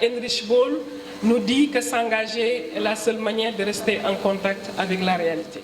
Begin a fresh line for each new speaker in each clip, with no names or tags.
Heinrich Böll nous dit que s'engager est la seule manière de rester en contact avec la réalité.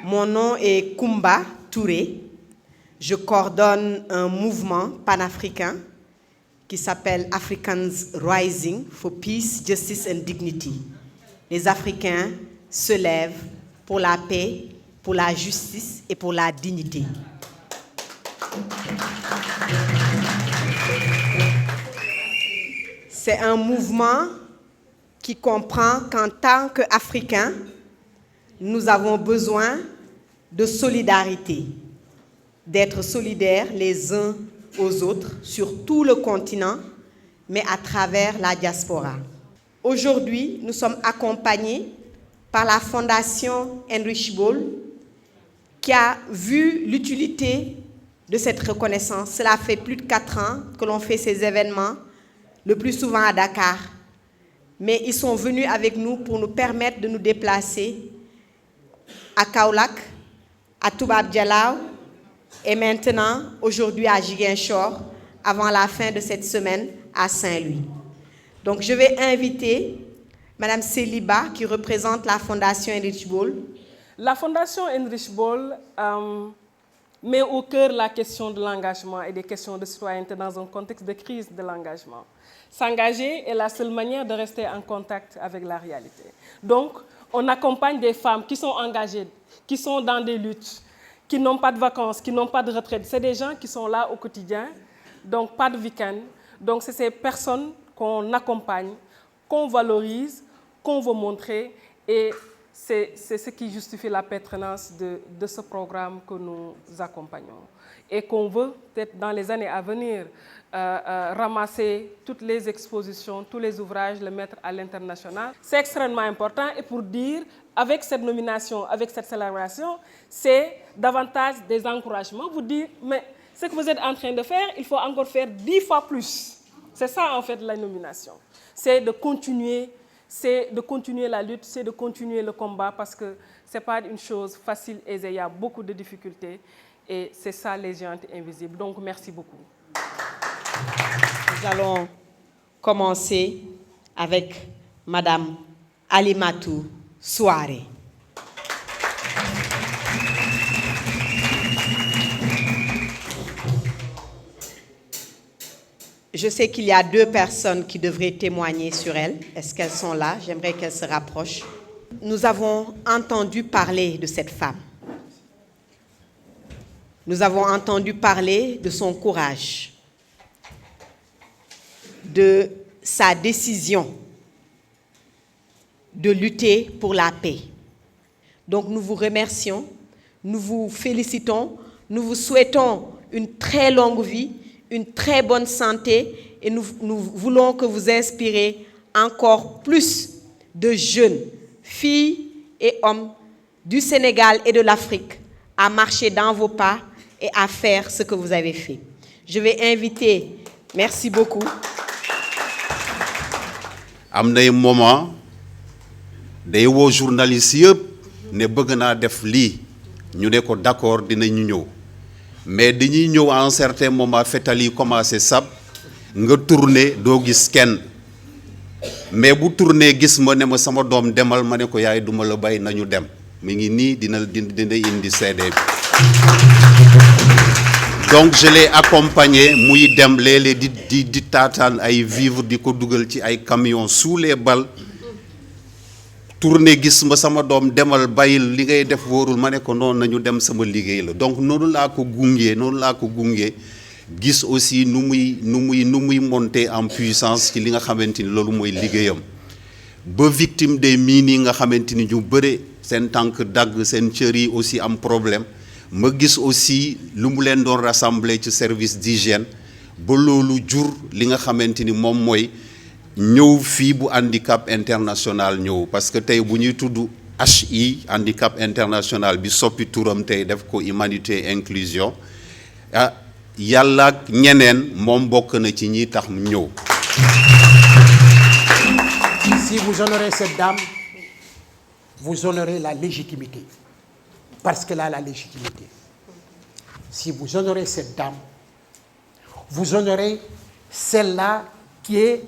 Mon nom est Koumba Touré. Je coordonne un mouvement panafricain qui s'appelle Africans Rising for Peace, Justice and Dignity. Les Africains se lèvent pour la paix, pour la justice et pour la dignité. C'est un mouvement qui comprend qu'en tant qu'Africains, nous avons besoin de solidarité, d'être solidaires les uns aux autres sur tout le continent, mais à travers la diaspora. Aujourd'hui, nous sommes accompagnés par la Fondation Heinrich Böll, qui a vu l'utilité de cette reconnaissance. Cela fait plus de 4 ans que l'on fait ces événements, le plus souvent à Dakar. Mais ils sont venus avec nous pour nous permettre de nous déplacer à Kaolack, à Toubab Dialaw et maintenant, aujourd'hui à Ziguinchor, avant la fin de cette semaine à Saint-Louis. Donc je vais inviter Madame Céliba qui représente la Fondation Heinrich Böll.
La Fondation Heinrich Böll met au cœur la question de l'engagement et des questions de citoyenneté dans un contexte de crise de l'engagement. S'engager est la seule manière de rester en contact avec la réalité. Donc, on accompagne des femmes qui sont engagées, qui sont dans des luttes, qui n'ont pas de vacances, qui n'ont pas de retraite. C'est des gens qui sont là au quotidien, donc pas de week-end. Donc c'est ces personnes qu'on accompagne, qu'on valorise, qu'on veut montrer. Et c'est ce qui justifie la pertinence de ce programme que nous accompagnons. Et qu'on veut, peut-être dans les années à venir, ramasser toutes les expositions, tous les ouvrages, les mettre à l'international. C'est extrêmement important et pour dire, avec cette nomination, avec cette célébration, c'est davantage des encouragements. Vous dire, mais ce que vous êtes en train de faire, il faut encore faire 10 fois plus. C'est ça en fait la nomination. C'est de continuer la lutte, c'est de continuer le combat parce que ce n'est pas une chose facile, aisée, il y a beaucoup de difficultés et c'est ça les géantes invisibles. Donc merci beaucoup.
Nous allons commencer avec Madame Alimatou Souaré. Je sais qu'il y a 2 personnes qui devraient témoigner sur elle. Est-ce qu'elles sont là? J'aimerais qu'elles se rapprochent. Nous avons entendu parler de cette femme. Nous avons entendu parler de son courage, de sa décision de lutter pour la paix. Donc nous vous remercions, nous vous félicitons, nous vous souhaitons une très longue vie, une très bonne santé et nous voulons que vous inspirez encore plus de jeunes, filles et hommes du Sénégal et de l'Afrique à marcher dans vos pas et à faire ce que vous avez fait. Je vais inviter, merci beaucoup.
am nay moment day woo journaliste yëpp ne bëgg naa def lii ñu ne ko d'accord dinañu ñëw mais dañuy ñëw à un certain moment fetal yi commencé sab nga tourner doo gis kenn mais bu tourner gis ma ne ma sama doom demal ma ne ko yaay duma la bay nañu dem mi ngi nii dina indi CD bi donc je l'ai accompagné muy dem léeg-léeg di taataan ay vivre di ko dugal ci ay camions sous les balles tourné gis ma sama doom demal bàyyil li ngay def wóorul ma ne ko noonu nañu dem sama liggéey la donc noonu laa ko gungee gis aussi nu muy monter en puissance ci li nga xamante ni loolu mooy liggéeyam ba victime des mines yi nga xamante ni ñu bëre seen tànk dagg seen cër yi aussi am problème ma gis aussi lu mu leen doon rassembler ci service d'hygiène ba loolu jur li nga xamante ni moom mooy ñëw fii bu handicap international ñëw parce que tey bu ñuy tudd HI handicap international bi soppi turam tey def ko humanité inclusion ah yàlla ak ñeneen moom bokk na ci ñi tax mu ñëw.
Si vous honorez cette dame, vous honorez la légitimité. Parce qu'elle a la légitimité. Si vous honorez cette dame, vous honorez celle-là qui est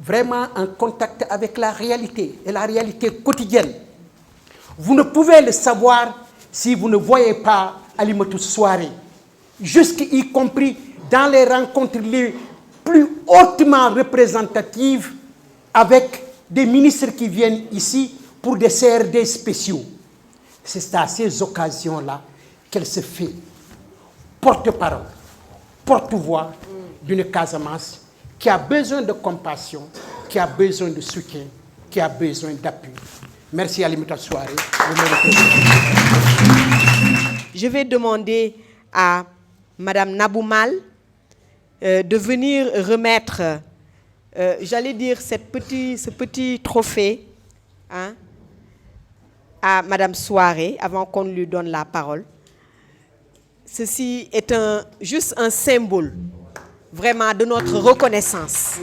vraiment en contact avec la réalité, et la réalité quotidienne. Vous ne pouvez le savoir si vous ne voyez pas Alimatou Souaré, y compris dans les rencontres les plus hautement représentatives avec des ministres qui viennent ici pour des CRD spéciaux. C'est à ces occasions-là qu'elle se fait porte-parole, porte-voix d'une Casamance qui a besoin de compassion, qui a besoin de soutien, qui a besoin d'appui. Merci Alimatou Souaré.
Je vais demander à Madame Naboumal de venir remettre, j'allais dire, ce petit trophée à Madame Souaré avant qu'on lui donne la parole. Ceci est juste un symbole vraiment de notre reconnaissance.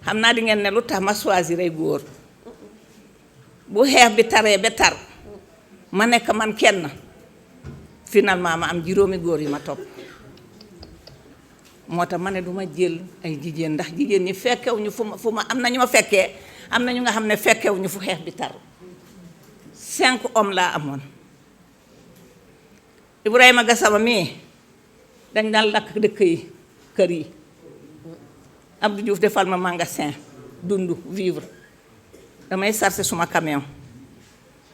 xam naa di ngeen ne lu tax ma choisir ay góor bu xeex bi taree ba tar ma nekk man kenn finalement ma am juróomi góor yi ma topp moo tax ma ne du ma jël ay jigéen ndax jigéen ñi fekkewuñu fu ma am na ñu ma fekkee am na ñu nga xam ne fekkewuñu fu xeex bi tar 5 hommes laa amoon Ibrahima Gassama mii dañ daan lakk dëkk yi kër yi Abdou Diouf defal ma magasin dund vivre damay sarse suma camion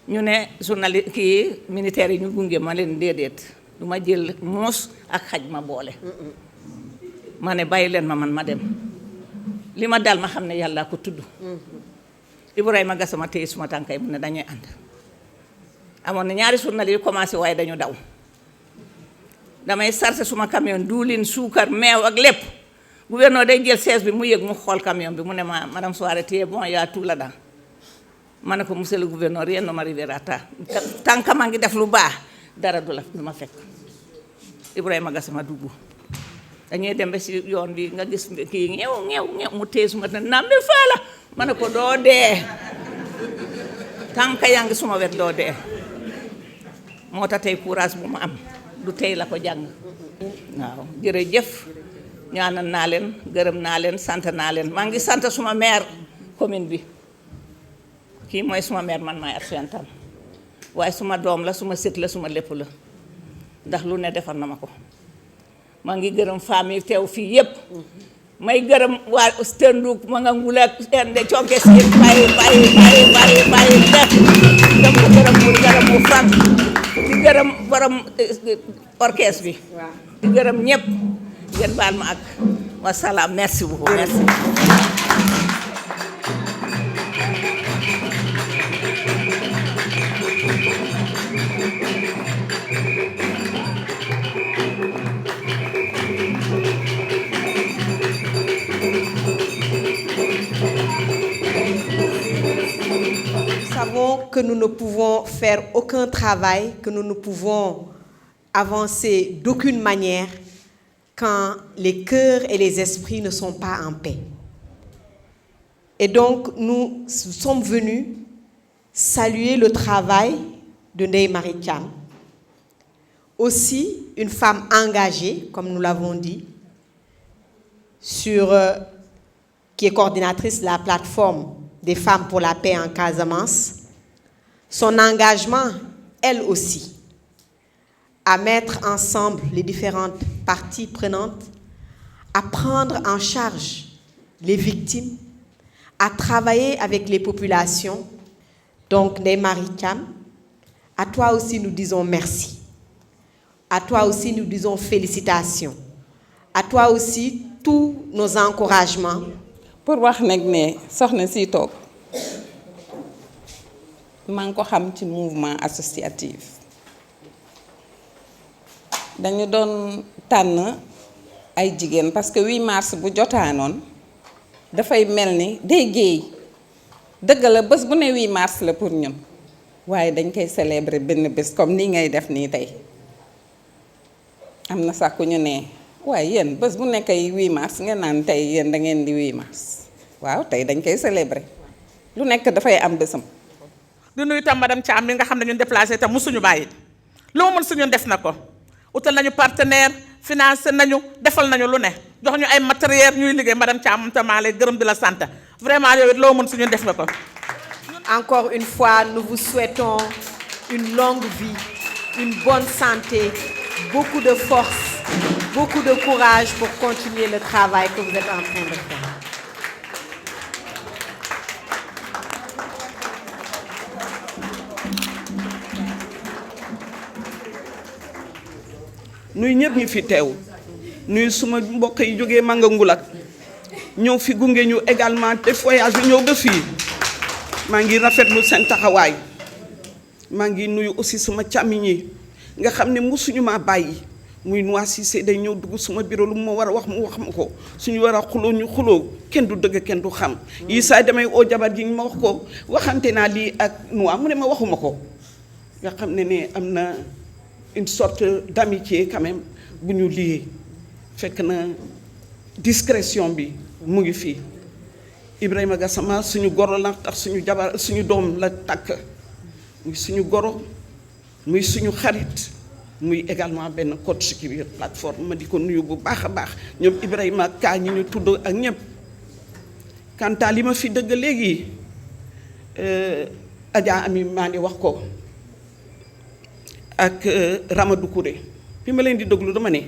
ñu ne journaliste kii militaire yi ñu gunge ma leen déedéet du ma jël muus ak xaj ma boole ma ne bàyyi leen man ma dem li ma dal ma xam ne yàlla ko tudd Ibrahima Gassama téye suma tànkay mu ne dañuy ànd amoon na ñaari journaliste yu commencé waaye dañu daw damay sarse suma camion duulin suukar meew ak lépp gouverneur day jël siège bi mu yëg mu xool camion bi mu ne ma madame Souaré tu es bon y a tout là-dedans ma ne ko monsieur le gouverneur rien ne m'arrivera tant que maa ngi def lu baax dara du ma fekk Ibrahima Gassama dugg dañuy dem ba si yoon bi nga gis kii ñew mu téye suma ne nambi faala ma ne ko doo dee tant que yaa ngi suma wet doo dee moo tax tey courage bu ma am du tey la ko jàng waaw jërëjëf ñaanal naa leen gërëm naa leen sant naa leen maa ngi sant suma maire commune bi kii mooy suma maire man maay adjointam waaye suma doom la suma sët la suma lépp la ndax lu ne defar na ma ko maa ngi gërëm famille teew fii yépp may gërëm waa Stenduk ma nga ngulak ende conke si bàyyi def dem ko gërëm mu fan di gërëm borom orchestre bi di gërëm ñépp ngeen baal ma ak wasalaam merci beaucoup merci.
que nous ne pouvons faire aucun travail, que nous ne pouvons avancer d'aucune manière quand les cœurs et les esprits ne sont pas en paix. Et donc, nous sommes venus saluer le travail de Ndeye Marie Thiam. Aussi, une femme engagée, comme nous l'avons dit, qui est coordinatrice de la plateforme des femmes pour la paix en Casamance. Son engagement, elle aussi, à mettre ensemble les différentes parties prenantes, à prendre en charge les victimes, à travailler avec les populations. Donc, Ndeye Marie Thiam, à toi aussi nous disons merci. À toi aussi nous disons félicitations. À toi aussi tous nos encouragements.
Pour wax nag ne soxna si toog maa ngi ko xam ci mouvement associatif dañu doon tànn ay jigéen parce que 8 mars bu jotaanoon dafay mel ni day géey dëgg la bés bu ne 8 mars la pour ñun waaye dañ koy célébrer benn bés comme nii ngay def nii tey am na sax ku ñu ne waaye yéen bés bu nekkay 8 mars ngeen naan tey yéen da ngeen di 8 mars waaw tey dañ koy célébrer lu nekk dafay am bésam.
di nuyu tam madame Thiam mi nga xam ne ñun déplacé tam musuñu bàyyi lu mu mën suñu def na ko utal nañu partenaire financé nañu defal nañu lu ne jox ñu ay matériel ñuy liggéey madame Thiam tam maa lay gërëm di la sant vraiment yow it loo mën suñu def na ko.
Encore une fois, nous vous souhaitons une longue vie, une bonne santé, beaucoup de force, beaucoup de courage pour continuer le travail que vous êtes en train de faire.
nuy ñëpp ñu fi teew nuy suma mbokk yi jógee Manga Ngulak ñëw fi gunge ñu également def voyage bi ñëw ba fii maa ngi rafetlu seen taxawaay maa ngi nuyu aussi suma càmmiñ yi nga xam ne musuñu maa bàyyi muy Noa Cissé day ñëw dugg suma bureau lu ma war a wax mu wax ma ko suñu war a xuloo ñu xuloo kenn du dëgg kenn du xam yi saa damay oo jabar ji ñu ma wax ko waxante naa lii ak Noa mu ne ma waxuma ko nga xam ne am na une sorte d'amitié quand même bu ñu lié fekk na discrétion bi mu ngi fii Ibrahima Gassama suñu goro la tax suñu jabar suñu doom la takk muy suñu goro muy suñu xarit muy également benn coach ci biir plateforme ma di ko nuyu bu baax a baax ñoom Ibrahima Ka ñi ñu tudd ak ñëpp kanta li ma fi dëgg léegi Adja Ami maa ngi wax ko ak Ramadou Kouré bi ma leen di déglu dama ne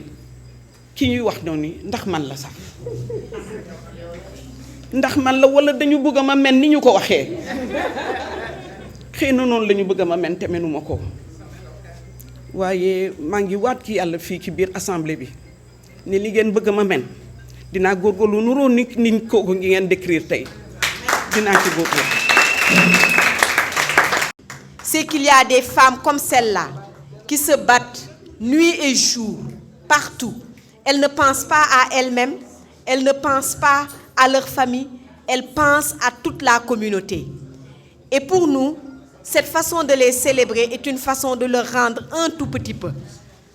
ki ñuy wax noonu ndax man la sax ndax man la walla dañu bëgg ma mel ni ñu ko waxee xëy na noonu la ñu bëgg ma mel te menuma ko waaye maa ngi waat ki yàlla fii ci biir assemblée bi ne li ngeen bëgg ma mel dinaa góorgóorlu nuroo niñ kooku ngi ngeen décrire tey dinaa ci góorgóorlu.
C'est qu'il y a des femmes comme celle-là qui se battent nuit et jour, partout. Elles ne pensent pas à elles-mêmes, elles ne pensent pas à leur famille, elles pensent à toute la communauté. Et pour nous, cette façon de les célébrer est une façon de leur rendre un tout petit peu.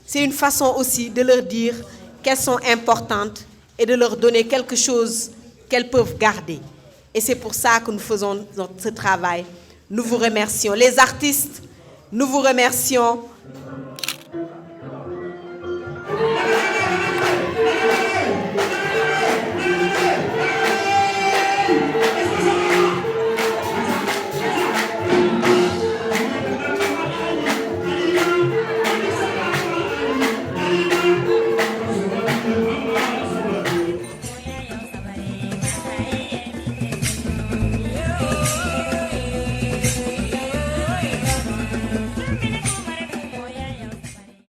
C'est une façon aussi de leur dire qu'elles sont importantes et de leur donner quelque chose qu'elles peuvent garder. Et c'est pour ça que nous faisons ce travail. Nous vous remercions. Les artistes, nous vous remercions.